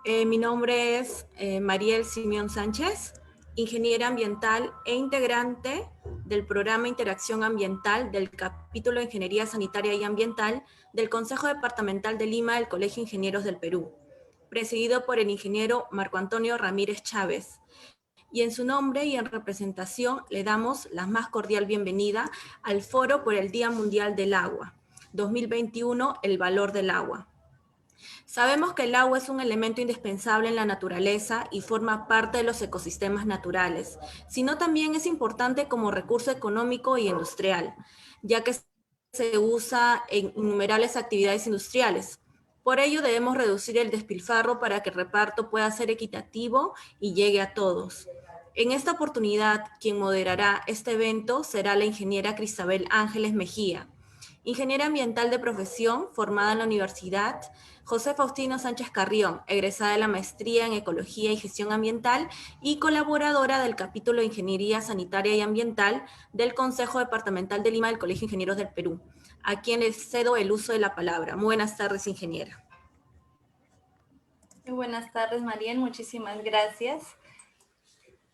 Mi nombre es Mariel Simeón Sánchez, ingeniera ambiental e integrante del programa Interacción Ambiental del capítulo de Ingeniería Sanitaria y Ambiental del Consejo Departamental de Lima del Colegio de Ingenieros del Perú, presidido por el ingeniero Marco Antonio Ramírez Chávez. Y en su nombre y en representación le damos la más cordial bienvenida al Foro por el Día Mundial del Agua, 2021, el valor del agua. Sabemos que el agua es un elemento indispensable en la naturaleza y forma parte de los ecosistemas naturales, sino también es importante como recurso económico y industrial, ya que se usa en innumerables actividades industriales. Por ello debemos reducir el despilfarro para que el reparto pueda ser equitativo y llegue a todos. En esta oportunidad, quien moderará este evento será la ingeniera Cristabel Ángeles Mejía, ingeniera ambiental de profesión formada en la Universidad José Faustino Sánchez Carrión, egresada de la maestría en Ecología y Gestión Ambiental y colaboradora del capítulo de Ingeniería Sanitaria y Ambiental del Consejo Departamental de Lima del Colegio de Ingenieros del Perú, a quien les cedo el uso de la palabra. Muy buenas tardes, ingeniera. Muy buenas tardes, Mariel. Muchísimas gracias.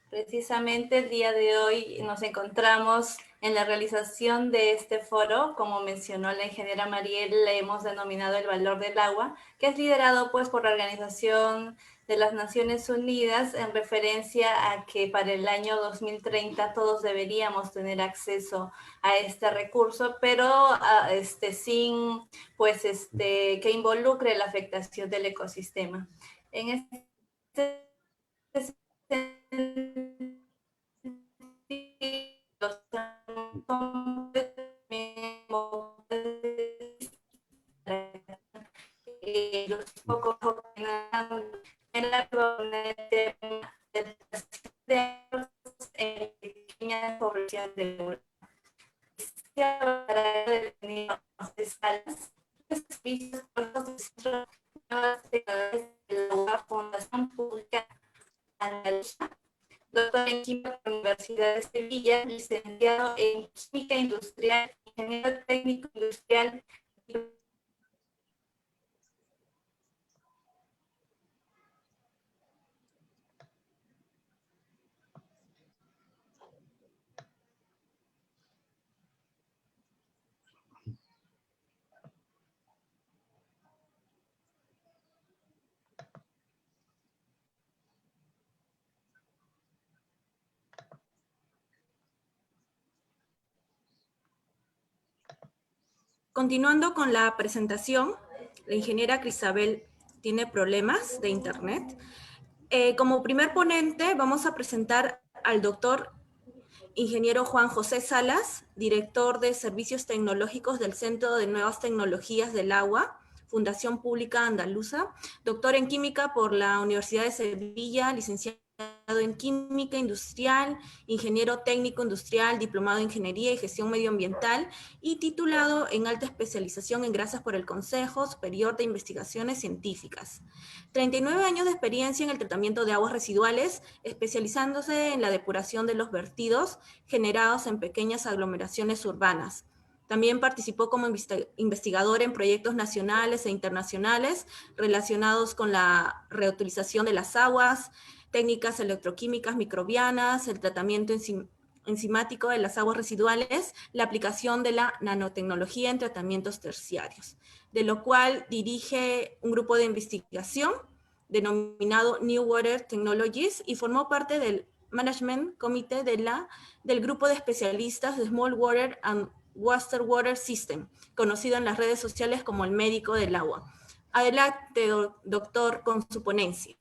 Precisamente el día de hoy nos encontramos en la realización de este foro, como mencionó la ingeniera Mariel, le hemos denominado el valor del agua, que es liderado pues por la Organización de las Naciones Unidas en referencia a que para el año 2030 todos deberíamos tener acceso a este recurso, pero sin pues que involucre la afectación del ecosistema. En este los pocos en la pequeñas poblaciones de Europa. La Fundación Pública Andaluza, doctor en Química por la Universidad de Sevilla, licenciado en Química Industrial, ingeniero técnico industrial. Continuando con la presentación, la ingeniera Cristabel tiene problemas de internet. Como primer ponente vamos a presentar al doctor ingeniero Juan José Salas, director de Servicios Tecnológicos del Centro de Nuevas Tecnologías del Agua, Fundación Pública Andaluza, doctor en Química por la Universidad de Sevilla, licenciado en Química Industrial, ingeniero técnico industrial, diplomado en Ingeniería y Gestión Medioambiental y titulado en alta especialización en grasas por el Consejo Superior de Investigaciones Científicas. 39 años de experiencia en el tratamiento de aguas residuales, especializándose en la depuración de los vertidos generados en pequeñas aglomeraciones urbanas. También participó como investigador en proyectos nacionales e internacionales relacionados con la reutilización de las aguas, técnicas electroquímicas microbianas, el tratamiento enzimático de las aguas residuales, la aplicación de la nanotecnología en tratamientos terciarios, de lo cual dirige un grupo de investigación denominado New Water Technologies y formó parte del Management Committee del grupo de especialistas de Small Water and Wastewater System, conocido en las redes sociales como el médico del agua. Adelante, doctor, con su ponencia.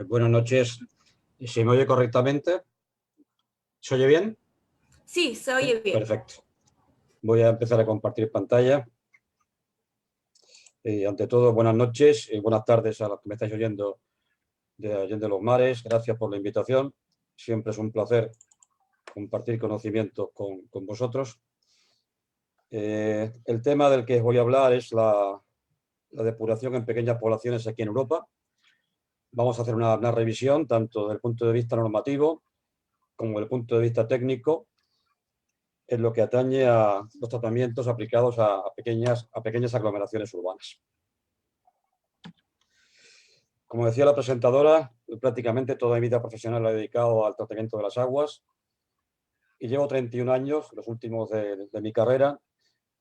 Buenas noches. ¿Se me oye correctamente? ¿Se oye bien? Sí, se oye bien. Perfecto. Voy a empezar a compartir pantalla. Ante todo, buenas noches y buenas tardes a los que me estáis oyendo de Allende los Mares. Gracias por la invitación. Siempre es un placer compartir conocimientos con vosotros. El tema del que os voy a hablar es la depuración en pequeñas poblaciones aquí en Europa. Vamos a hacer una revisión tanto desde el punto de vista normativo como desde el punto de vista técnico en lo que atañe a los tratamientos aplicados a pequeñas aglomeraciones urbanas. Como decía la presentadora, prácticamente toda mi vida profesional la he dedicado al tratamiento de las aguas y llevo 31 años, los últimos de mi carrera,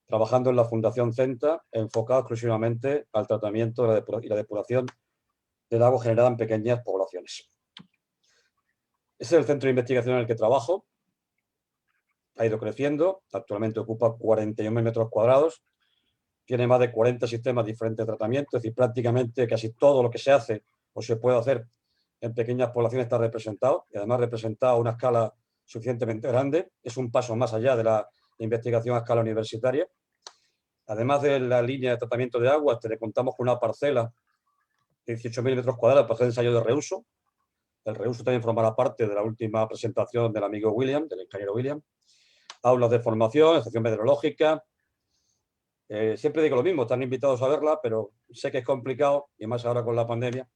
trabajando en la Fundación CENTA, enfocado exclusivamente al tratamiento y la depuración del agua generada en pequeñas poblaciones. Este es el centro de investigación en el que trabajo. Ha ido creciendo, actualmente ocupa 41.000 metros cuadrados, tiene más de 40 sistemas diferentes de tratamiento, es decir, prácticamente casi todo lo que se hace o se puede hacer en pequeñas poblaciones está representado, y además representado a una escala suficientemente grande. Es un paso más allá de la investigación a escala universitaria. Además de la línea de tratamiento de agua, contamos con una parcela de 18.000 metros cuadrados para hacer ensayo de reuso. El reuso también formará parte de la última presentación del amigo William, del ingeniero William. Aulas de formación, estación meteorológica. Siempre digo lo mismo, están invitados a verla, pero sé que es complicado, y más ahora con la pandemia.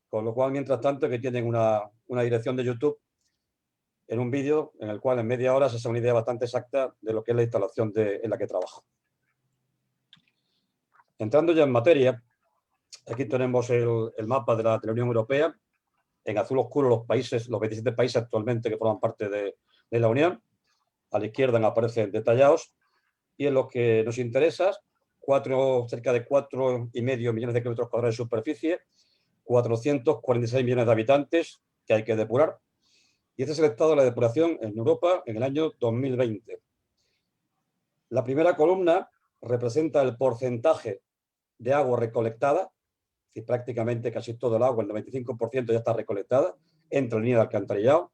Con lo cual, mientras tanto, que tienen una dirección de YouTube en un vídeo en el cual en media hora se hace una idea bastante exacta de lo que es la instalación en la que trabajo. Entrando ya en materia, aquí tenemos el mapa de la Unión Europea. En azul oscuro los 27 países actualmente que forman parte de la Unión. A la izquierda aparecen detallados. Y en lo que nos interesa, cerca de 4,5 millones de kilómetros cuadrados de superficie, 446 millones de habitantes que hay que depurar. Y este es el estado de la depuración en Europa en el año 2020. La primera columna representa el porcentaje de agua recolectada, y prácticamente casi todo el agua, el 95% ya está recolectada, entra en línea de alcantarillado.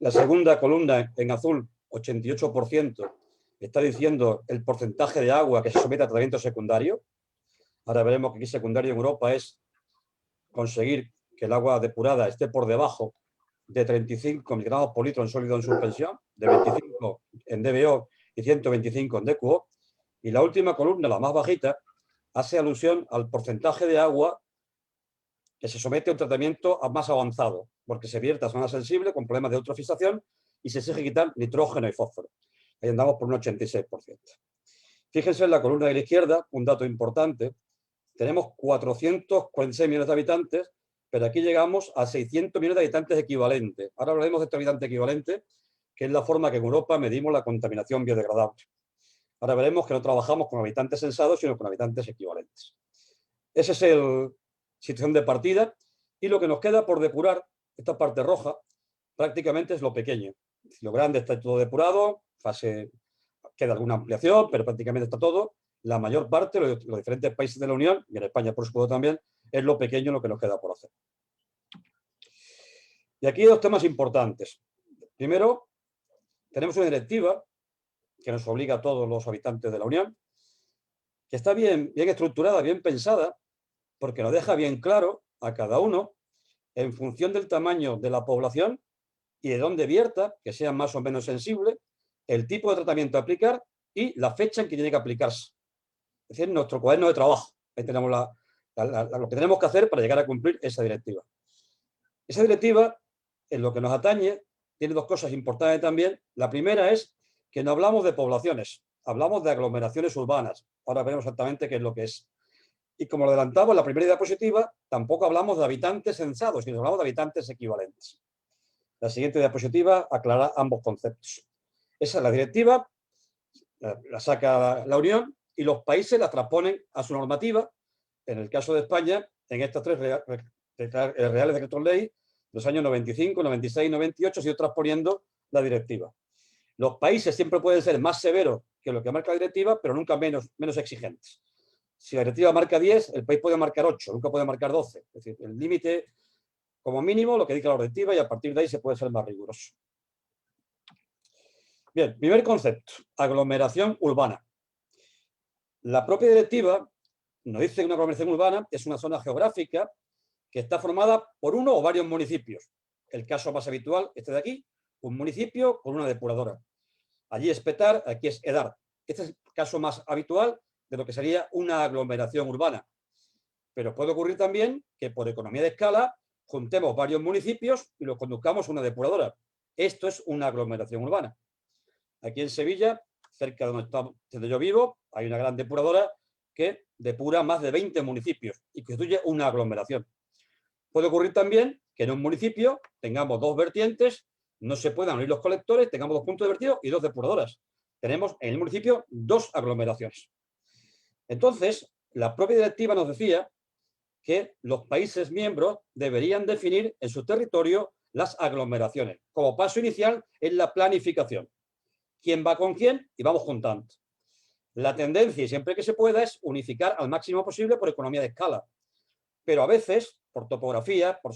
La segunda columna en azul, 88%, está diciendo el porcentaje de agua que se somete a tratamiento secundario. Ahora veremos que aquí secundario en Europa es conseguir que el agua depurada esté por debajo de 35 miligramos por litro en sólido en suspensión, de 25 en DBO y 125 en DQO. Y la última columna, la más bajita, hace alusión al porcentaje de agua que se somete a un tratamiento más avanzado, porque se vierte a zona sensible con problemas de eutrofización y se exige quitar nitrógeno y fósforo. Ahí andamos por un 86%. Fíjense en la columna de la izquierda, un dato importante. Tenemos 446 millones de habitantes, pero aquí llegamos a 600 millones de habitantes equivalentes. Ahora hablaremos de este habitante equivalente, que es la forma que en Europa medimos la contaminación biodegradable. Ahora veremos que no trabajamos con habitantes censados, sino con habitantes equivalentes. Esa es la situación de partida. Y lo que nos queda por depurar, esta parte roja, prácticamente es lo pequeño. Lo grande está todo depurado, queda alguna ampliación, pero prácticamente está todo. La mayor parte, los diferentes países de la Unión, y en España por supuesto también, es lo pequeño lo que nos queda por hacer. Y aquí hay dos temas importantes. Primero, tenemos una directiva que nos obliga a todos los habitantes de la Unión, que está bien estructurada, bien pensada, porque nos deja bien claro a cada uno, en función del tamaño de la población y de dónde vierta, que sea más o menos sensible, el tipo de tratamiento a aplicar y la fecha en que tiene que aplicarse. Es decir, nuestro cuaderno de trabajo. Ahí tenemos lo que tenemos que hacer para llegar a cumplir esa directiva. Esa directiva, en lo que nos atañe, tiene dos cosas importantes también. La primera es que no hablamos de poblaciones, hablamos de aglomeraciones urbanas. Ahora veremos exactamente qué es lo que es. Y como lo adelantamos en la primera diapositiva, tampoco hablamos de habitantes censados, sino hablamos de habitantes equivalentes. La siguiente diapositiva aclara ambos conceptos. Esa es la directiva, la saca la Unión y los países la transponen a su normativa. En el caso de España, en estos tres reales decretos ley, los años 95, 96 y 98, se ha ido transponiendo la directiva. Los países siempre pueden ser más severos que lo que marca la directiva, pero nunca menos exigentes. Si la directiva marca 10, el país puede marcar 8, nunca puede marcar 12. Es decir, el límite, como mínimo, lo que dice la directiva, y a partir de ahí se puede ser más riguroso. Bien, primer concepto, aglomeración urbana. La propia directiva nos dice que una aglomeración urbana es una zona geográfica que está formada por uno o varios municipios. El caso más habitual, este de aquí, un municipio con una depuradora. Allí es Petar, aquí es Edar. Este es el caso más habitual de lo que sería una aglomeración urbana. Pero puede ocurrir también que por economía de escala juntemos varios municipios y los conduzcamos a una depuradora. Esto es una aglomeración urbana. Aquí en Sevilla, cerca de donde yo vivo, hay una gran depuradora que depura más de 20 municipios y constituye una aglomeración. Puede ocurrir también que en un municipio tengamos dos vertientes, no se puedan unir los colectores, tengamos dos puntos de vertido y dos depuradoras. Tenemos en el municipio dos aglomeraciones. Entonces, la propia directiva nos decía que los países miembros deberían definir en su territorio las aglomeraciones. Como paso inicial en la planificación. ¿Quién va con quién? Y vamos juntando. La tendencia, y siempre que se pueda, es unificar al máximo posible por economía de escala. Pero a veces, por topografía, por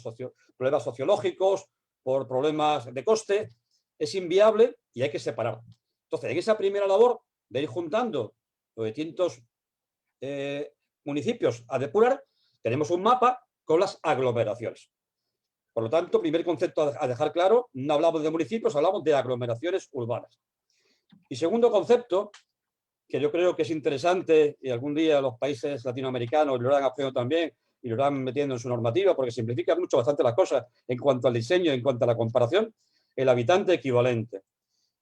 problemas sociológicos, por problemas de coste, es inviable y hay que separar. Entonces, en esa primera labor de ir juntando los distintos municipios a depurar, tenemos un mapa con las aglomeraciones. Por lo tanto, primer concepto a dejar claro, no hablamos de municipios, hablamos de aglomeraciones urbanas. Y segundo concepto, que yo creo que es interesante y algún día los países latinoamericanos lo irán aprendiendo también y lo irán metiendo en su normativa porque simplifica mucho bastante las cosas en cuanto al diseño, en cuanto a la comparación, el habitante equivalente.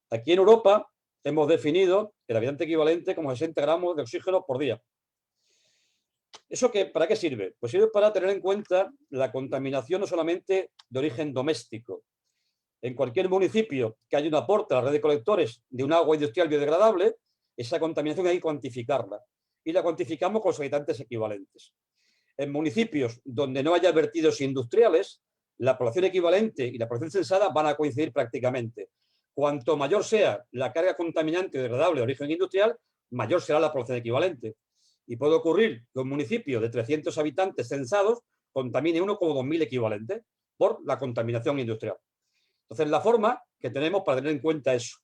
Aquí en Europa hemos definido el habitante equivalente como 60 gramos de oxígeno por día. ¿Eso para qué sirve? Pues sirve para tener en cuenta la contaminación no solamente de origen doméstico. En cualquier municipio que haya un aporte a la red de colectores de un agua industrial biodegradable, esa contaminación hay que cuantificarla. Y la cuantificamos con los habitantes equivalentes. En municipios donde no haya vertidos industriales, la población equivalente y la población censada van a coincidir prácticamente. Cuanto mayor sea la carga contaminante o degradable de origen industrial, mayor será la población equivalente. Y puede ocurrir que un municipio de 300 habitantes censados contamine uno como 2.000 equivalentes por la contaminación industrial. Entonces, la forma que tenemos para tener en cuenta eso.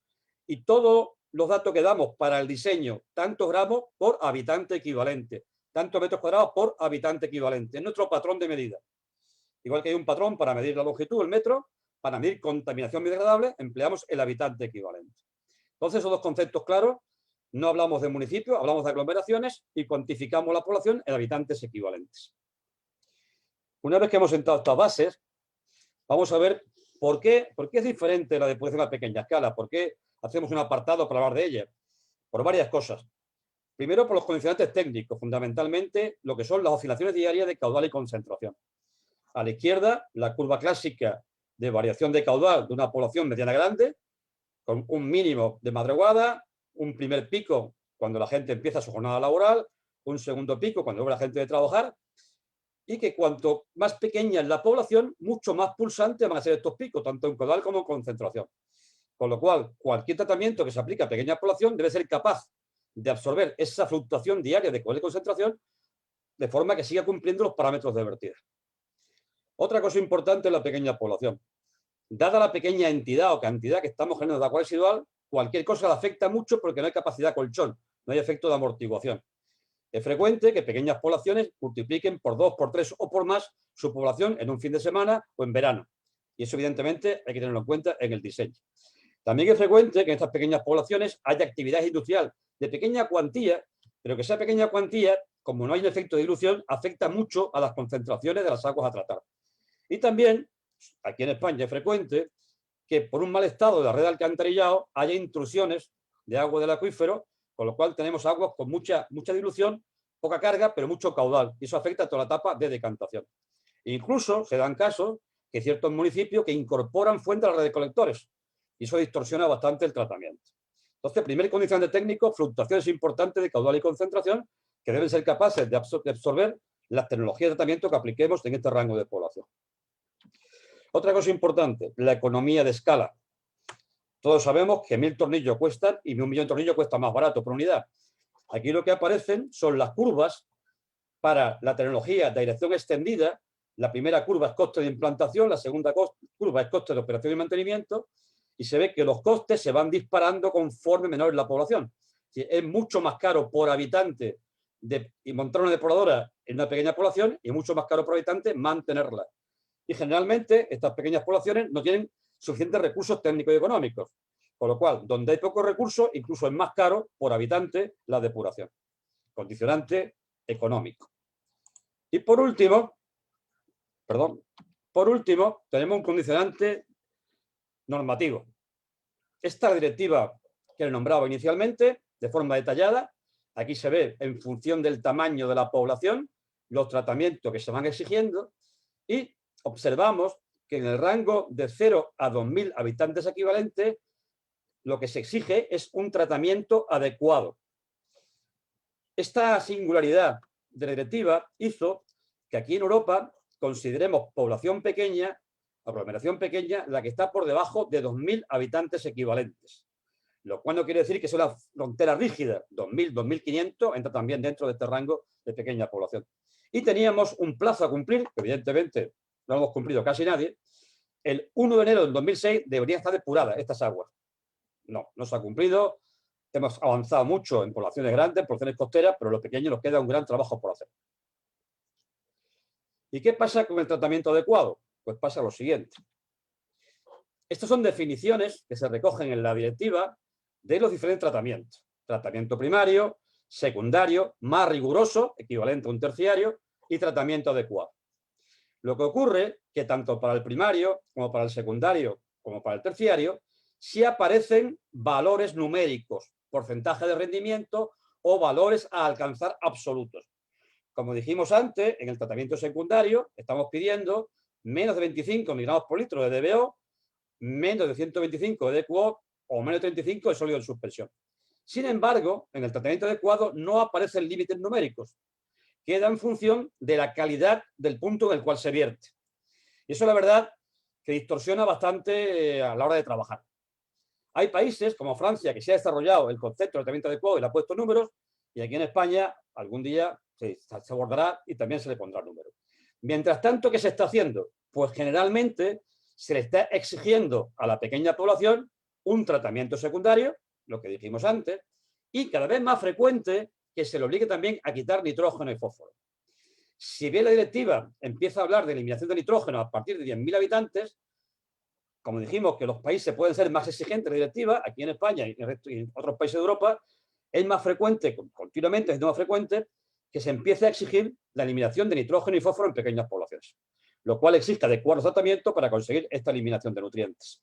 Y todos los datos que damos para el diseño, tantos gramos por habitante equivalente, tantos metros cuadrados por habitante equivalente. Es nuestro patrón de medida. Igual que hay un patrón para medir la longitud, el metro, para medir contaminación biodegradable, empleamos el habitante equivalente. Entonces, esos dos conceptos claros. No hablamos de municipios, hablamos de aglomeraciones y cuantificamos la población en habitantes equivalentes. Una vez que hemos sentado estas bases, vamos a ver por qué es diferente la depuración a pequeña escala, por qué hacemos un apartado para hablar de ella. Por varias cosas. Primero, por los condicionantes técnicos, fundamentalmente lo que son las oscilaciones diarias de caudal y concentración. A la izquierda, la curva clásica de variación de caudal de una población mediana grande, con un mínimo de madrugada, un primer pico cuando la gente empieza su jornada laboral, un segundo pico cuando vuelve la gente de trabajar, y que cuanto más pequeña es la población, mucho más pulsante van a ser estos picos, tanto en caudal como en concentración. Con lo cual, cualquier tratamiento que se aplique a pequeña población debe ser capaz de absorber esa fluctuación diaria de caudal y concentración de forma que siga cumpliendo los parámetros de vertida. Otra cosa importante es la pequeña población. Dada la pequeña entidad o cantidad que estamos generando de agua residual, cualquier cosa le afecta mucho porque no hay capacidad colchón, no hay efecto de amortiguación. Es frecuente que pequeñas poblaciones multipliquen por 2, por 3 o por más su población en un fin de semana o en verano. Y eso, evidentemente, hay que tenerlo en cuenta en el diseño. También es frecuente que en estas pequeñas poblaciones haya actividad industrial de pequeña cuantía, pero que esa pequeña cuantía, como no hay un efecto de dilución, afecta mucho a las concentraciones de las aguas a tratar. Y también, aquí en España es frecuente que por un mal estado de la red de alcantarillado haya intrusiones de agua del acuífero, con lo cual tenemos aguas con mucha dilución, poca carga, pero mucho caudal. Y eso afecta a toda la etapa de decantación. Incluso se dan casos que ciertos municipios que incorporan fuentes a la red de colectores. Y eso distorsiona bastante el tratamiento. Entonces, primer condicionante técnico, fluctuaciones importantes de caudal y concentración que deben ser capaces de absorber las tecnologías de tratamiento que apliquemos en este rango de población. Otra cosa importante, la economía de escala. Todos sabemos que 1.000 tornillos cuestan y 1.000.000 de tornillos cuesta más barato por unidad. Aquí lo que aparecen son las curvas para la tecnología de aireación extendida. La primera curva es coste de implantación, la segunda curva es coste de operación y mantenimiento, y se ve que los costes se van disparando conforme menor es la población. Es mucho más caro por habitante montar una depuradora en una pequeña población y mucho más caro por habitante mantenerla. Y generalmente estas pequeñas poblaciones no tienen suficientes recursos técnicos y económicos. Con lo cual, donde hay pocos recursos, incluso es más caro por habitante la depuración. Condicionante económico. Y por último, tenemos un condicionante normativo. Esta directiva que le nombraba inicialmente, de forma detallada, aquí se ve en función del tamaño de la población, los tratamientos que se van exigiendo y observamos que en el rango de 0 a 2.000 habitantes equivalentes, lo que se exige es un tratamiento adecuado. Esta singularidad de la directiva hizo que aquí en Europa consideremos población pequeña, aglomeración pequeña, la que está por debajo de 2.000 habitantes equivalentes. Lo cual no quiere decir que sea una frontera rígida. 2.000, 2.500 entra también dentro de este rango de pequeña población. Y teníamos un plazo a cumplir, que evidentemente no hemos cumplido casi nadie. El 1 de enero del 2006 deberían estar depuradas estas aguas. No se ha cumplido. Hemos avanzado mucho en poblaciones grandes, poblaciones costeras, pero en los pequeños nos queda un gran trabajo por hacer. ¿Y qué pasa con el tratamiento adecuado? Pues pasa lo siguiente. Estas son definiciones que se recogen en la directiva de los diferentes tratamientos. Tratamiento primario, secundario, más riguroso, equivalente a un terciario, y tratamiento adecuado. Lo que ocurre es que tanto para el primario, como para el secundario, como para el terciario, sí aparecen valores numéricos, porcentaje de rendimiento o valores a alcanzar absolutos. Como dijimos antes, en el tratamiento secundario estamos pidiendo menos de 25 miligramos por litro de DBO, menos de 125 de DQO o menos de 35 de sólido en suspensión. Sin embargo, en el tratamiento adecuado no aparecen límites numéricos. Queda en función de la calidad del punto en el cual se vierte. Y eso, la verdad, que distorsiona bastante a la hora de trabajar. Hay países como Francia que se ha desarrollado el concepto de tratamiento adecuado y le ha puesto números, y aquí en España algún día se abordará y también se le pondrá número. Mientras tanto, ¿qué se está haciendo? Pues generalmente se le está exigiendo a la pequeña población un tratamiento secundario, lo que dijimos antes, y cada vez más frecuente que se le obligue también a quitar nitrógeno y fósforo. Si bien la directiva empieza a hablar de eliminación de nitrógeno a partir de 10.000 habitantes, como dijimos que los países pueden ser más exigentes de la directiva, aquí en España y en otros países de Europa, es más frecuente, continuamente es más frecuente, que se empiece a exigir la eliminación de nitrógeno y fósforo en pequeñas poblaciones, lo cual exige adecuar los tratamientos para conseguir esta eliminación de nutrientes.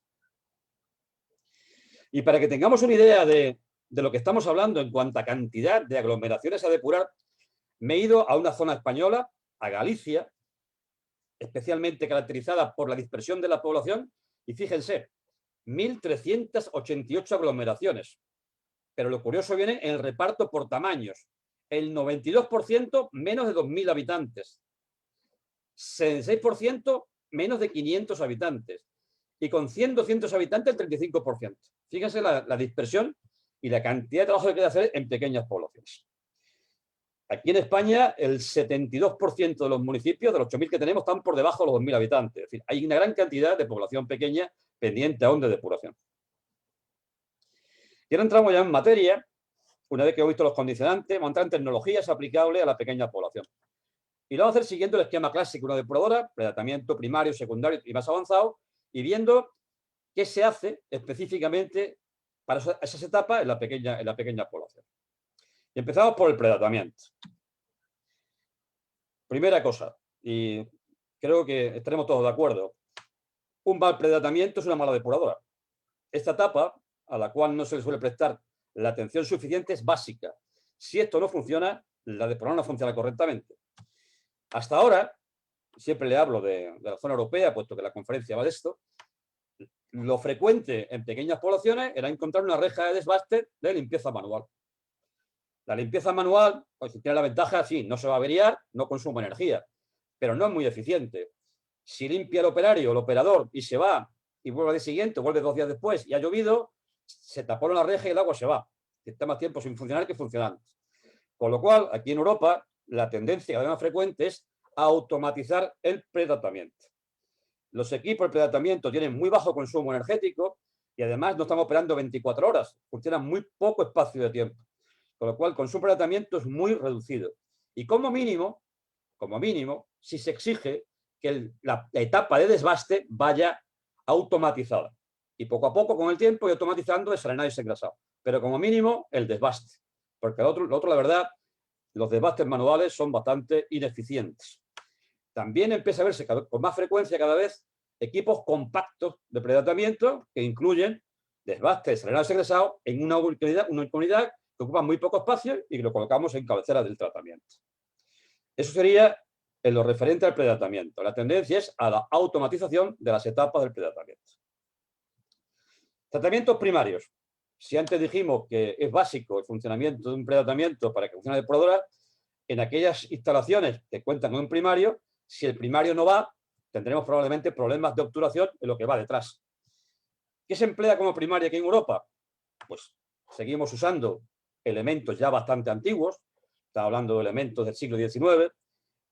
Y para que tengamos una idea de lo que estamos hablando en cuanto a cantidad de aglomeraciones a depurar, me he ido a una zona española, a Galicia, especialmente caracterizada por la dispersión de la población, y fíjense, 1.388 aglomeraciones. Pero lo curioso viene en el reparto por tamaños. El 92% menos de 2.000 habitantes. 66% menos de 500 habitantes. Y con 100, 200 habitantes, el 35%. Fíjense la dispersión y la cantidad de trabajo que hay que hacer en pequeñas poblaciones. Aquí en España, el 72% de los municipios, de los 8.000 que tenemos, están por debajo de los 2.000 habitantes. Es decir, hay una gran cantidad de población pequeña pendiente aún de depuración. Y ahora entramos ya en materia. Una vez que hemos visto los condicionantes, vamos a entrar en tecnologías aplicables a la pequeña población. Y lo vamos a hacer siguiendo el esquema clásico, una depuradora, pretratamiento primario, secundario y más avanzado, y viendo qué se hace específicamente para esas etapas en la pequeña población. Y empezamos por el pretratamiento. Primera cosa, y creo que estaremos todos de acuerdo, un mal pretratamiento es una mala depuradora. Esta etapa, a la cual no se le suele prestar la atención suficiente, es básica. Si esto no funciona, la depuradora no funciona correctamente. Hasta ahora, siempre le hablo de la zona europea, puesto que la conferencia va de esto, lo frecuente en pequeñas poblaciones era encontrar una reja de desbaste de limpieza manual. La limpieza manual, pues tiene la ventaja, sí, no se va a averiar, no consume energía, pero no es muy eficiente. Si limpia el operario, el operador, y se va, y vuelve al día siguiente, vuelve 2 días después, y ha llovido, se tapó la reja y el agua se va. Está más tiempo sin funcionar que funcionando. Con lo cual, aquí en Europa, la tendencia cada vez más frecuente es automatizar el pretratamiento. Los equipos de pretratamiento tienen muy bajo consumo energético y además no están operando 24 horas, funcionan muy poco espacio de tiempo. Con lo cual, el consumo de tratamiento es muy reducido. Y como mínimo, si se exige que la etapa de desbaste vaya automatizada. Y poco a poco, con el tiempo, y automatizando, desalenado y desengrasado. Pero como mínimo, el desbaste. Porque lo otro, la verdad, los desbastes manuales son bastante ineficientes. También empieza a verse con más frecuencia cada vez equipos compactos de pretratamiento que incluyen desbaste, desalenado y desengrasado en una unidad que ocupa muy poco espacio y que lo colocamos en cabecera del tratamiento. Eso sería en lo referente al pretratamiento. La tendencia es a la automatización de las etapas del pretratamiento. Tratamientos primarios. Si antes dijimos que es básico el funcionamiento de un pretratamiento para que funcione la depuradora, en aquellas instalaciones que cuentan con un primario, si el primario no va, tendremos probablemente problemas de obturación en lo que va detrás. ¿Qué se emplea como primaria aquí en Europa? Pues seguimos usando elementos ya bastante antiguos, está hablando de elementos del siglo XIX.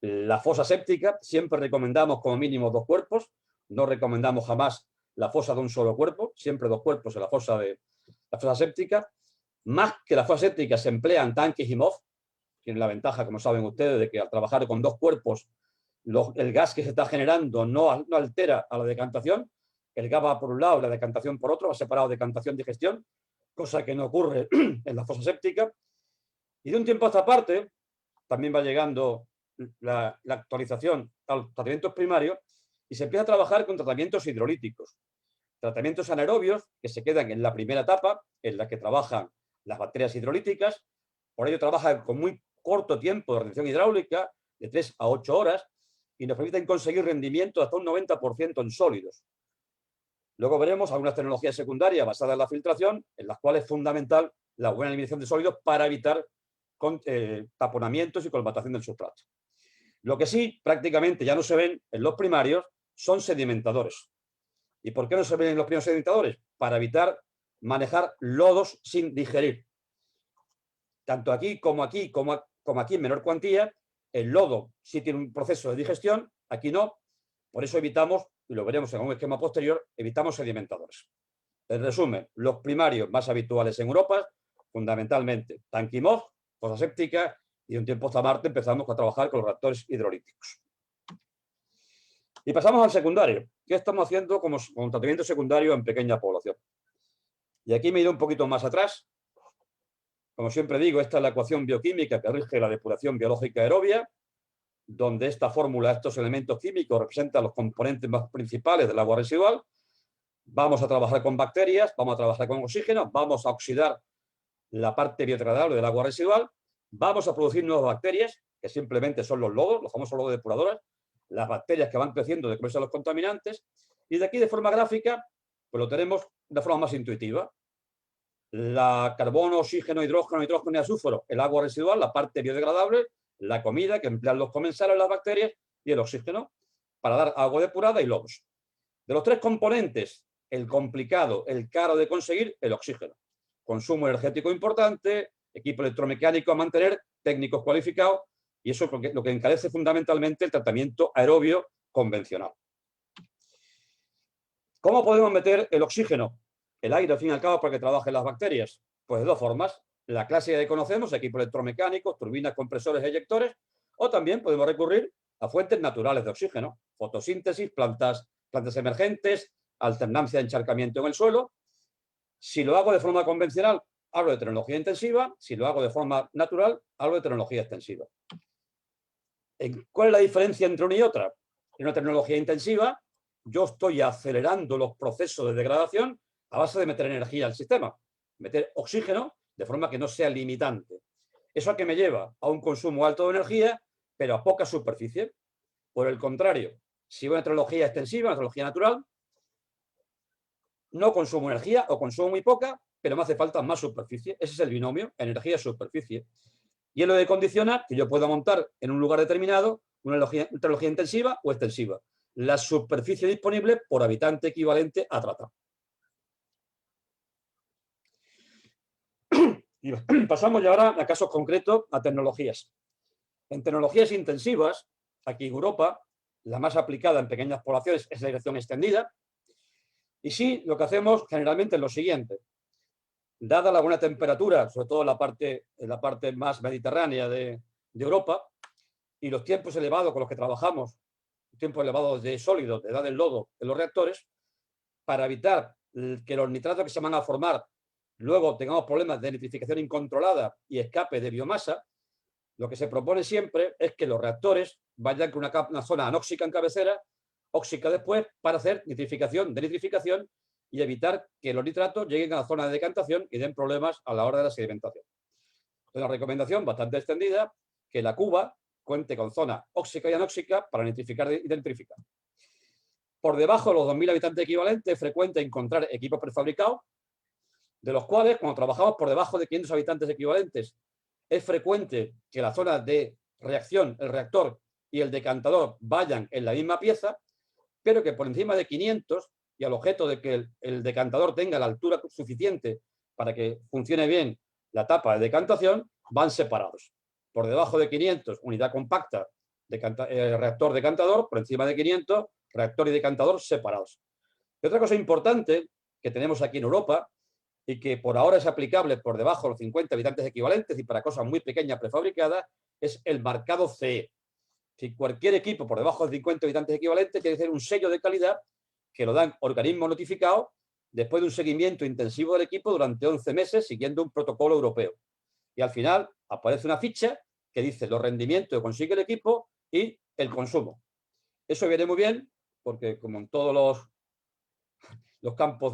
La fosa séptica, siempre recomendamos como mínimo 2 cuerpos, no recomendamos jamás la fosa de un solo cuerpo, siempre 2 cuerpos en la fosa séptica. Más que la fosa séptica se emplean tanques y MOF, tienen la ventaja, como saben ustedes, de que al trabajar con 2 cuerpos, el gas que se está generando no altera a la decantación, el gas va por un lado y la decantación por otro, va separado de decantación y digestión, cosa que no ocurre en la fosa séptica. Y de un tiempo a esta parte, también va llegando la actualización a los tratamientos primarios y se empieza a trabajar con tratamientos hidrolíticos. Tratamientos anaerobios que se quedan en la primera etapa, en la que trabajan las bacterias hidrolíticas. Por ello trabajan con muy corto tiempo de retención hidráulica, de 3 a 8 horas, y nos permiten conseguir rendimiento hasta un 90% en sólidos. Luego veremos algunas tecnologías secundarias basadas en la filtración, en las cuales es fundamental la buena eliminación de sólidos para evitar taponamientos y colmatación del sustrato. Lo que sí prácticamente ya no se ven en los primarios son sedimentadores. ¿Y por qué no se ven en los primeros sedimentadores? Para evitar manejar lodos sin digerir. Tanto aquí como aquí en menor cuantía, el lodo sí tiene un proceso de digestión, aquí no. Por eso evitamos, y lo veremos en un esquema posterior, evitamos sedimentadores. En resumen, los primarios más habituales en Europa, fundamentalmente tanque y MOF, fosa séptica, y de un tiempo hasta Marte empezamos a trabajar con los reactores hidrolíticos. Y pasamos al secundario. ¿Qué estamos haciendo como tratamiento secundario en pequeña población? Y aquí me he ido un poquito más atrás. Como siempre digo, esta es la ecuación bioquímica que rige la depuración biológica aerobia, donde esta fórmula, estos elementos químicos, representan los componentes más principales del agua residual. Vamos a trabajar con bacterias, vamos a trabajar con oxígeno, vamos a oxidar la parte biodegradable del agua residual, vamos a producir nuevas bacterias, que simplemente son los lodos, los famosos lodos depuradores, las bacterias que van creciendo de comerse a los contaminantes, y de aquí de forma gráfica, pues lo tenemos de forma más intuitiva. La carbono, oxígeno, hidrógeno y azúforo, el agua residual, la parte biodegradable, la comida que emplean los comensales, las bacterias, y el oxígeno, para dar agua depurada y lodos. De los 3 componentes, el complicado, el caro de conseguir, el oxígeno. Consumo energético importante, equipo electromecánico a mantener, técnicos cualificados, y eso es lo que encarece fundamentalmente el tratamiento aerobio convencional. ¿Cómo podemos meter el oxígeno? El aire, al fin y al cabo, para que trabajen las bacterias. Pues de 2 formas. La clásica que conocemos, equipos electromecánicos, turbinas, compresores, eyectores, o también podemos recurrir a fuentes naturales de oxígeno, fotosíntesis, plantas emergentes, alternancia de encharcamiento en el suelo. Si lo hago de forma convencional, hablo de tecnología intensiva. Si lo hago de forma natural, hablo de tecnología extensiva. ¿Cuál es la diferencia entre una y otra? En una tecnología intensiva, yo estoy acelerando los procesos de degradación a base de meter energía al sistema, meter oxígeno de forma que no sea limitante. ¿Eso a qué me lleva? A un consumo alto de energía, pero a poca superficie. Por el contrario, si voy a una tecnología extensiva, una tecnología natural, no consumo energía o consumo muy poca, pero me hace falta más superficie. Ese es el binomio, energía-superficie. Y es lo que condiciona que yo pueda montar en un lugar determinado una tecnología intensiva o extensiva. La superficie disponible por habitante equivalente a tratar. Y pasamos ya ahora a casos concretos, a tecnologías. En tecnologías intensivas, aquí en Europa, la más aplicada en pequeñas poblaciones es la dirección extendida. Y sí, lo que hacemos generalmente es lo siguiente. Dada la buena temperatura, sobre todo en la parte más mediterránea de Europa, y los tiempos elevados con los que trabajamos, tiempos elevados de sólidos, de edad del lodo en los reactores, para evitar que los nitratos que se van a formar luego tengamos problemas de nitrificación incontrolada y escape de biomasa, lo que se propone siempre es que los reactores vayan con una zona anóxica en cabecera, óxica después, para hacer nitrificación, denitrificación y evitar que los nitratos lleguen a la zona de decantación y den problemas a la hora de la sedimentación. Es una recomendación bastante extendida que la cuba cuente con zona óxica y anóxica para nitrificar y denitrificar. Por debajo de los 2.000 habitantes equivalentes es frecuente encontrar equipos prefabricados, de los cuales, cuando trabajamos por debajo de 500 habitantes equivalentes, es frecuente que la zona de reacción, el reactor y el decantador vayan en la misma pieza, pero que por encima de 500, y al objeto de que el decantador tenga la altura suficiente para que funcione bien la tapa de decantación, van separados. Por debajo de 500, unidad compacta, reactor decantador, por encima de 500, reactor y decantador separados. Y otra cosa importante que tenemos aquí en Europa y que por ahora es aplicable por debajo de los 50 habitantes equivalentes y para cosas muy pequeñas prefabricadas, es el marcado CE. Si cualquier equipo por debajo de 50 habitantes equivalentes tiene que tener un sello de calidad que lo dan organismos notificados después de un seguimiento intensivo del equipo durante 11 meses siguiendo un protocolo europeo. Y al final aparece una ficha que dice los rendimientos que consigue el equipo y el consumo. Eso viene muy bien porque, como en todos los campos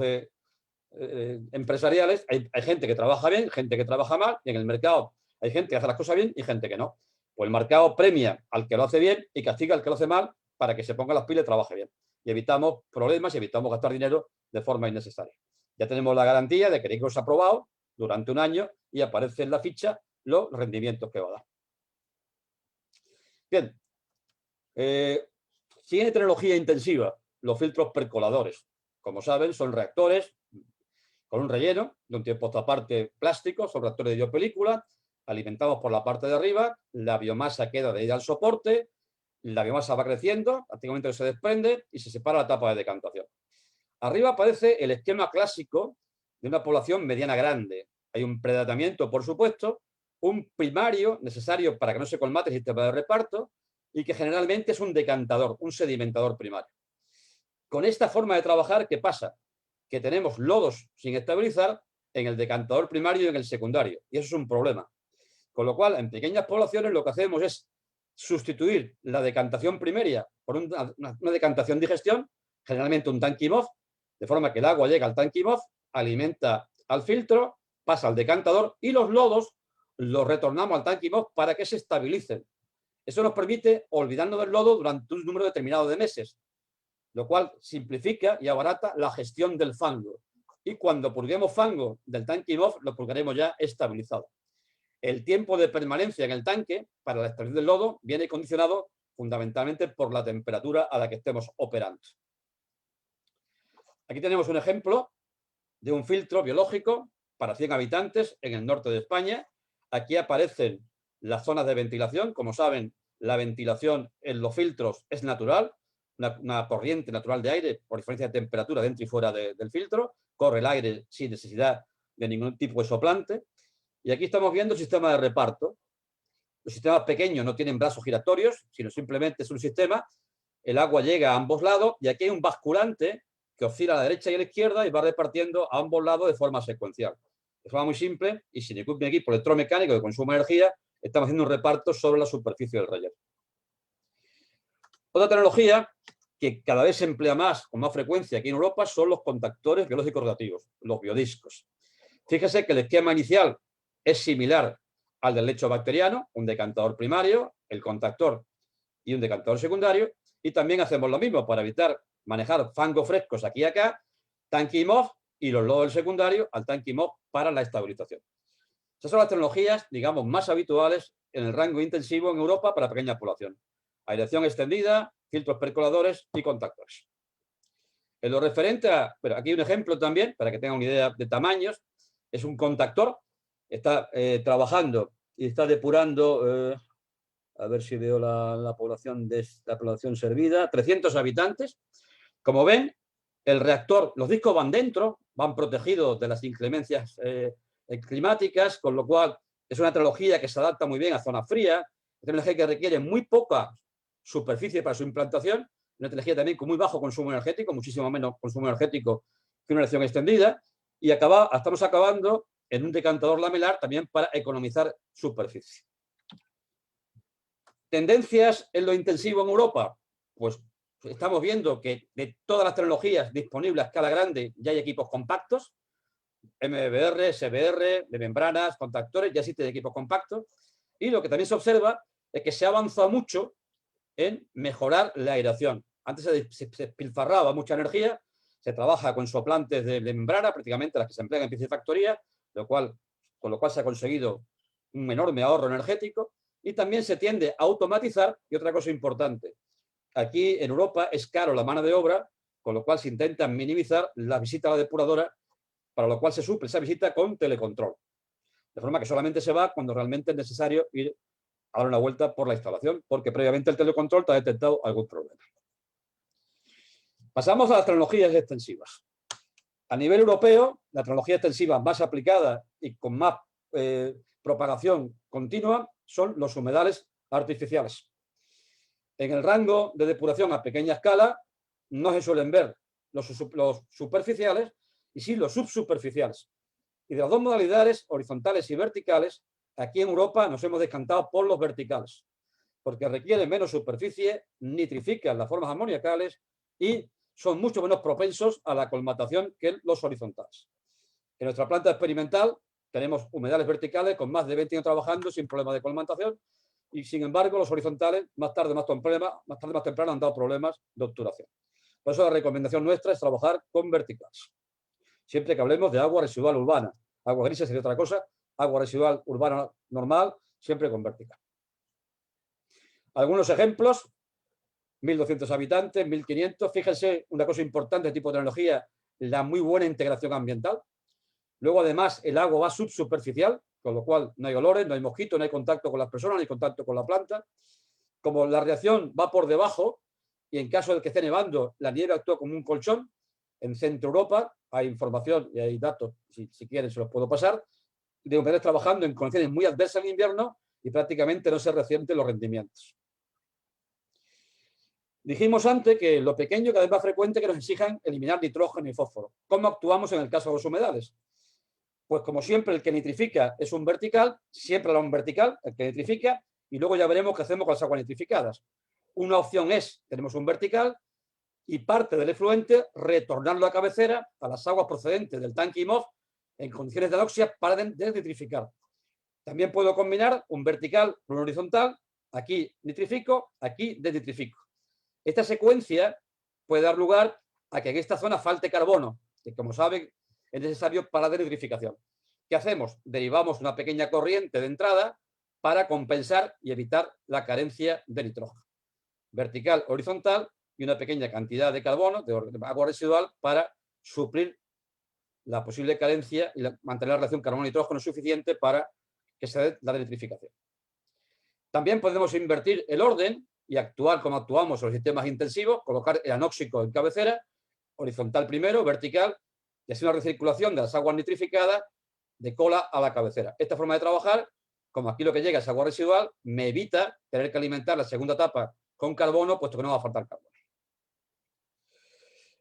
empresariales, hay gente que trabaja bien, gente que trabaja mal, y en el mercado hay gente que hace las cosas bien y gente que no. Pues el mercado premia al que lo hace bien y castiga al que lo hace mal para que se ponga las pilas y trabaje bien. Y evitamos problemas y evitamos gastar dinero de forma innecesaria. Ya tenemos la garantía de que el equipo se ha aprobado durante un año y aparece en la ficha los rendimientos que va a dar. Bien. Siguiente tecnología intensiva, los filtros percoladores. Como saben, son reactores con un relleno de un tiempo a esta parte plástico, son reactores de biopelícula, alimentados por la parte de arriba, la biomasa queda de ahí al soporte, la biomasa va creciendo, prácticamente se desprende y se separa la tapa de decantación. Arriba aparece el esquema clásico de una población mediana grande. Hay un predatamiento, por supuesto, un primario necesario para que no se colmate el sistema de reparto y que generalmente es un decantador, un sedimentador primario. Con esta forma de trabajar, ¿qué pasa? Que tenemos lodos sin estabilizar en el decantador primario y en el secundario, y eso es un problema. Con lo cual, en pequeñas poblaciones lo que hacemos es sustituir la decantación primaria por una decantación digestión, generalmente un tanque MOF, de forma que el agua llega al tanque MOF, alimenta al filtro, pasa al decantador y los lodos los retornamos al tanque MOF para que se estabilicen. Eso nos permite olvidarnos del lodo durante un número determinado de meses, lo cual simplifica y abarata la gestión del fango. Y cuando purguemos fango del tanque MOF, lo purgaremos ya estabilizado. El tiempo de permanencia en el tanque para la extracción del lodo viene condicionado fundamentalmente por la temperatura a la que estemos operando. Aquí tenemos un ejemplo de un filtro biológico para 100 habitantes en el norte de España. Aquí aparecen las zonas de ventilación. Como saben, la ventilación en los filtros es natural, una corriente natural de aire por diferencia de temperatura dentro y fuera del filtro. Corre el aire sin necesidad de ningún tipo de soplante. Y aquí estamos viendo el sistema de reparto. Los sistemas pequeños no tienen brazos giratorios, sino simplemente es un sistema. El agua llega a ambos lados y aquí hay un basculante que oscila a la derecha y a la izquierda y va repartiendo a ambos lados de forma secuencial. De forma muy simple y sin ningún equipo electromecánico que consuma energía, estamos haciendo un reparto sobre la superficie del relleno. Otra tecnología que cada vez se emplea más, con más frecuencia aquí en Europa, son los contactores biológicos reactivos, los biodiscos. Fíjese que el esquema inicial es similar al del lecho bacteriano, un decantador primario, el contactor y un decantador secundario, y también hacemos lo mismo para evitar manejar fangos frescos aquí y acá, tanque MOF y los lodos del secundario al tanque MOF para la estabilización. Esas son las tecnologías, digamos, más habituales en el rango intensivo en Europa para pequeñas poblaciones. Aireación extendida, filtros percoladores y contactores. En lo referente a, pero aquí hay un ejemplo también, para que tengan una idea de tamaños, es un contactor, está trabajando y está depurando, a ver si veo la población servida, 300 habitantes. Como ven, el reactor, los discos van dentro, van protegidos de las inclemencias climáticas, con lo cual es una tecnología que se adapta muy bien a zonas frías, una tecnología que requiere muy poca superficie para su implantación, una tecnología también con muy bajo consumo energético, muchísimo menos consumo energético que una aireación extendida, y estamos acabando en un decantador lamelar también para economizar superficie. ¿Tendencias en lo intensivo en Europa? Pues estamos viendo que de todas las tecnologías disponibles a escala grande ya hay equipos compactos, MBR, SBR, de membranas, contactores, ya existen equipos compactos. Y lo que también se observa es que se ha avanzado mucho en mejorar la aireación. Antes se despilfarraba mucha energía, se trabaja con soplantes de membrana, prácticamente las que se emplean en piscifactoría, con lo cual se ha conseguido un enorme ahorro energético, y también se tiende a automatizar. Y otra cosa importante, aquí en Europa es caro la mano de obra, con lo cual se intenta minimizar la visita a la depuradora, para lo cual se suple esa visita con telecontrol. De forma que solamente se va cuando realmente es necesario ir a dar una vuelta por la instalación, porque previamente el telecontrol te ha detectado algún problema. Pasamos a las tecnologías extensivas. A nivel europeo, la tecnología extensiva más aplicada y con más propagación continua son los humedales artificiales. En el rango de depuración a pequeña escala no se suelen ver los superficiales y sí los subsuperficiales. Y de las dos modalidades, horizontales y verticales, aquí en Europa nos hemos decantado por los verticales, porque requieren menos superficie, nitrifican las formas amoniacales y son mucho menos propensos a la colmatación que los horizontales. En nuestra planta experimental tenemos humedales verticales con más de 20 años trabajando sin problema de colmatación, y sin embargo los horizontales más tarde más temprano han dado problemas de obturación. Por eso la recomendación nuestra es trabajar con verticales. Siempre que hablemos de agua residual urbana. Agua gris sería otra cosa, agua residual urbana normal, siempre con vertical. Algunos ejemplos: 1.200 habitantes, 1.500. Fíjense, una cosa importante de tipo de tecnología, la muy buena integración ambiental. Luego, además, el agua va subsuperficial, con lo cual no hay olores, no hay mosquitos, no hay contacto con las personas, no hay contacto con la planta. Como la reacción va por debajo, y en caso de que esté nevando, la nieve actúa como un colchón. En Centro Europa hay información y hay datos, si quieren se los puedo pasar, de humedales trabajando en condiciones muy adversas en invierno y prácticamente no se resienten los rendimientos. Dijimos antes que lo pequeño cada vez más frecuente que nos exijan eliminar nitrógeno y fósforo. ¿Cómo actuamos en el caso de los humedales? Pues como siempre, el que nitrifica es un vertical, siempre habrá un vertical, el que nitrifica, y luego ya veremos qué hacemos con las aguas nitrificadas. Una opción es, tenemos un vertical y parte del efluente retornarlo a cabecera a las aguas procedentes del tanque IMOF en condiciones de anoxia para desnitrificar. También puedo combinar un vertical con un horizontal, aquí nitrifico, aquí desnitrifico. Esta secuencia puede dar lugar a que en esta zona falte carbono, que como saben es necesario para la desnitrificación. ¿Qué hacemos? Derivamos una pequeña corriente de entrada para compensar y evitar la carencia de nitrógeno. Vertical, horizontal y una pequeña cantidad de carbono, de agua residual, para suplir la posible carencia y mantener la relación carbono-nitrógeno suficiente para que se dé la desnitrificación. También podemos invertir el orden y actuar como actuamos en los sistemas intensivos, colocar el anóxico en cabecera, horizontal primero, vertical, y así una recirculación de las aguas nitrificadas de cola a la cabecera. Esta forma de trabajar, como aquí lo que llega es agua residual, me evita tener que alimentar la segunda etapa con carbono, puesto que no va a faltar carbono.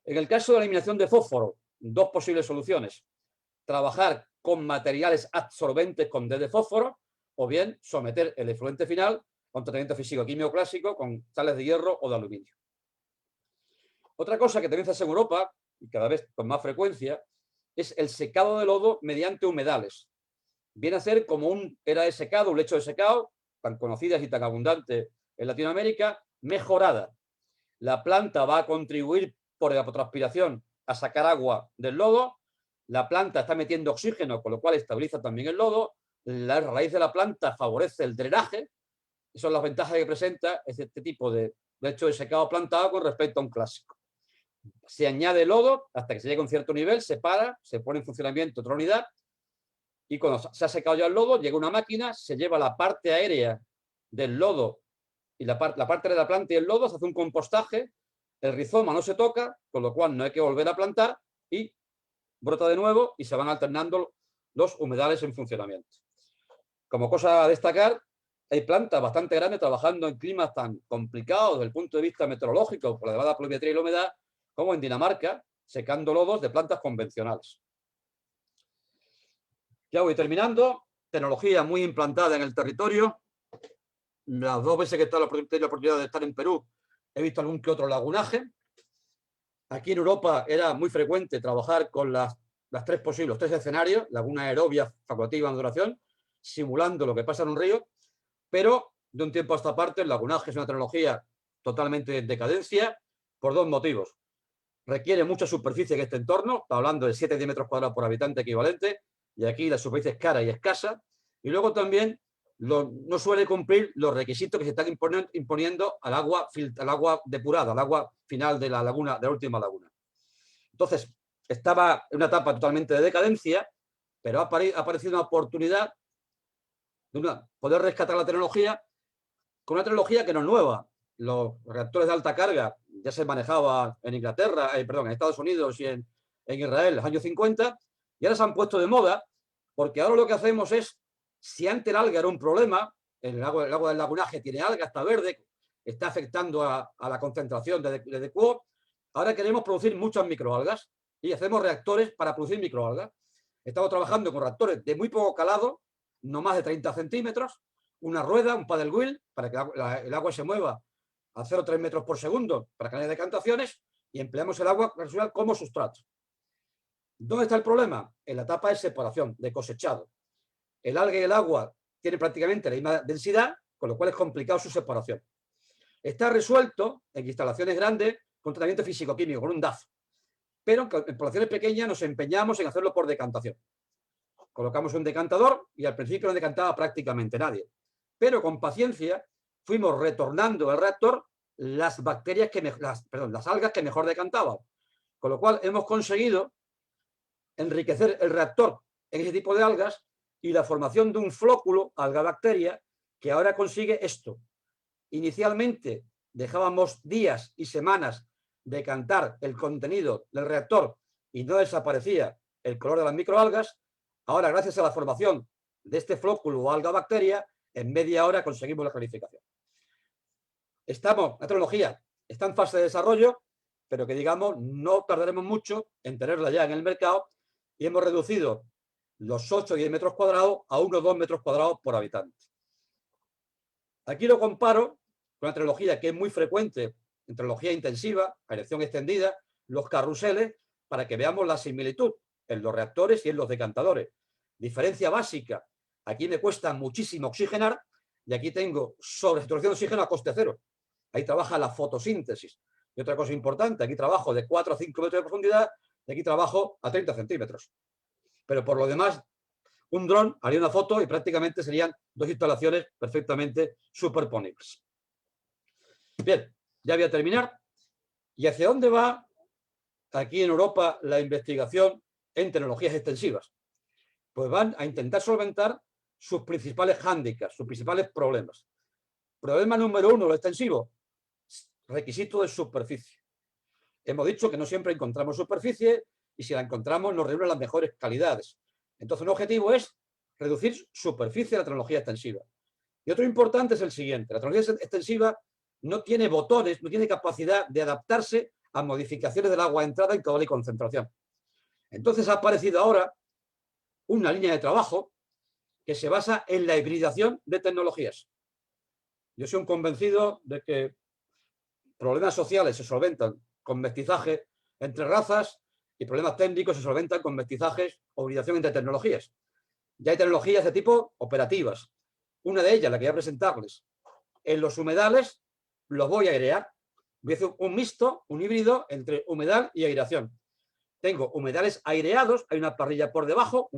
En el caso de la eliminación de fósforo, dos posibles soluciones: trabajar con materiales absorbentes con D de fósforo, o bien someter el efluente final con tratamiento físico-químico clásico con sales de hierro o de aluminio. Otra cosa que también se hace en Europa, y cada vez con más frecuencia, es el secado de lodo mediante humedales. Viene a ser como un era de secado, un lecho de secado, tan conocidas y tan abundante en Latinoamérica, mejorada. La planta va a contribuir por evapotranspiración a sacar agua del lodo. La planta está metiendo oxígeno, con lo cual estabiliza también el lodo. La raíz de la planta favorece el drenaje. Esas son las ventajas que presenta este tipo de lecho de secado plantado con respecto a un clásico. Se añade lodo hasta que se llega a un cierto nivel, se para, se pone en funcionamiento otra unidad, y cuando se ha secado ya el lodo, llega una máquina, se lleva la parte aérea del lodo y la parte de la planta y el lodo, se hace un compostaje, el rizoma no se toca, con lo cual no hay que volver a plantar y brota de nuevo y se van alternando los humedales en funcionamiento. Como cosa a destacar, hay plantas bastante grandes trabajando en climas tan complicados desde el punto de vista meteorológico por la elevada pluviometría y la humedad, como en Dinamarca, secando lodos de plantas convencionales. Ya voy terminando. Tecnología muy implantada en el territorio. Las dos veces que he tenido la oportunidad de estar en Perú, he visto algún que otro lagunaje. Aquí en Europa era muy frecuente trabajar con los tres escenarios: laguna aerobia, facultativa en duración, simulando lo que pasa en un río, pero de un tiempo a esta parte, el lagunaje es una tecnología totalmente en decadencia por dos motivos. Requiere mucha superficie en este entorno, está hablando de 7-10 metros cuadrados por habitante equivalente, y aquí la superficie es cara y escasa, y luego también no suele cumplir los requisitos que se están imponiendo al agua depurada, al agua final de la laguna, de la última laguna. Entonces, estaba en una etapa totalmente de decadencia, pero ha aparecido una oportunidad de poder rescatar la tecnología con una tecnología que no es nueva. Los reactores de alta carga ya se manejaban en Inglaterra, en Estados Unidos y en Israel en los años 50, y ahora se han puesto de moda, porque ahora lo que hacemos es, si antes el alga era un problema, el agua del lagunaje tiene alga, está verde, está afectando a la concentración de QO, ahora queremos producir muchas microalgas y hacemos reactores para producir microalgas. Estamos trabajando con reactores de muy poco calado, no más de 30 centímetros, una rueda, un paddle wheel, para que el agua se mueva a 0,3 metros por segundo para que no haya decantaciones, y empleamos el agua residual como sustrato. ¿Dónde está el problema? En la etapa de separación, de cosechado. El alga y el agua tienen prácticamente la misma densidad, con lo cual es complicado su separación. Está resuelto en instalaciones grandes con tratamiento físico-químico, con un DAF. Pero en poblaciones pequeñas nos empeñamos en hacerlo por decantación. Colocamos un decantador y al principio no decantaba prácticamente nadie. Pero con paciencia fuimos retornando al reactor las algas que mejor decantaban. Con lo cual hemos conseguido enriquecer el reactor en ese tipo de algas y la formación de un flóculo alga-bacteria que ahora consigue esto. Inicialmente dejábamos días y semanas decantar el contenido del reactor y no desaparecía el color de las microalgas. Ahora, gracias a la formación de este flóculo o alga-bacteria, en media hora conseguimos la clarificación. La tecnología está en fase de desarrollo, pero que digamos no tardaremos mucho en tenerla ya en el mercado, y hemos reducido los 8 o 10 metros cuadrados a 1 o 2 metros cuadrados por habitante. Aquí lo comparo con la tecnología que es muy frecuente en tecnología intensiva, aireación extendida, los carruseles, para que veamos la similitud en los reactores y en los decantadores. Diferencia básica: aquí me cuesta muchísimo oxigenar y aquí tengo sobresaturación de oxígeno a coste cero. Ahí trabaja la fotosíntesis. Y otra cosa importante, aquí trabajo de 4 a 5 metros de profundidad y aquí trabajo a 30 centímetros. Pero por lo demás, un dron haría una foto y prácticamente serían dos instalaciones perfectamente superponibles. Bien, ya voy a terminar. ¿Y hacia dónde va aquí en Europa la investigación en tecnologías extensivas? Pues van a intentar solventar sus principales hándicaps, sus principales problemas. Problema número 1, lo extensivo: requisito de superficie. Hemos dicho que no siempre encontramos superficie y si la encontramos nos reúne las mejores calidades. Entonces, un objetivo es reducir superficie de la tecnología extensiva. Y otro importante es el siguiente: la tecnología extensiva no tiene botones, no tiene capacidad de adaptarse a modificaciones del agua de entrada en caudal y concentración. Entonces ha aparecido ahora una línea de trabajo que se basa en la hibridación de tecnologías. Yo soy un convencido de que problemas sociales se solventan con mestizaje entre razas y problemas técnicos se solventan con mestizajes o hibridación entre tecnologías. Ya hay tecnologías de tipo operativas. Una de ellas, la que voy a presentarles, en los humedales los voy a airear. Voy a hacer un mixto, un híbrido entre humedal y aireación. Tengo humedales aireados, hay una parrilla por debajo,